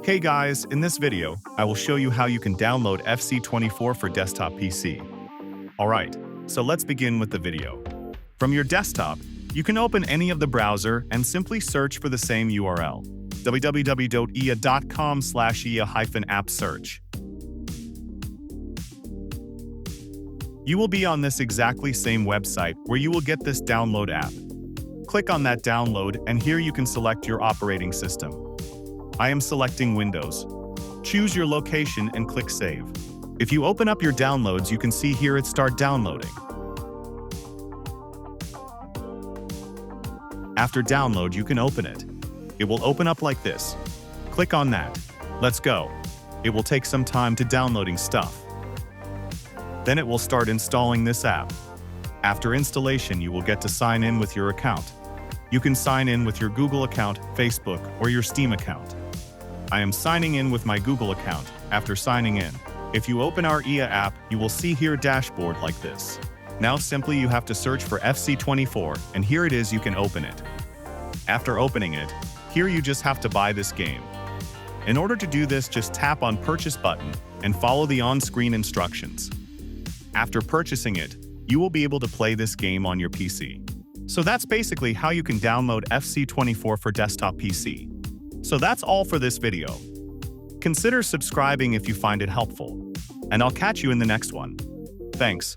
Hey guys, in this video, I will show you how you can download FC24 for desktop PC. Alright, so let's begin with the video. From your desktop, you can open any of the browser and simply search for the same URL, www.ia.com/ia-app search. You will be on this exactly same website where you will get this download app. Click on that download and here you can select your operating system. I am selecting Windows. Choose your location and click Save. If you open up your downloads, you can see here it start downloading. After download, you can open it. It will open up like this. Click on that. Let's go. It will take some time to downloading stuff. Then it will start installing this app. After installation, you will get to sign in with your account. You can sign in with your Google account, Facebook, or your Steam account. I am signing in with my Google account. After signing in, if you open our IA app, you will see here dashboard like this. Now simply you have to search for FC24, and here it is, you can open it. After opening it, here you just have to buy this game. In order to do this, just tap on Purchase button and follow the on-screen instructions. After purchasing it, you will be able to play this game on your PC. So that's basically how you can download FC24 for desktop PC. So that's all for this video. Consider subscribing if you find it helpful. And I'll catch you in the next one. Thanks.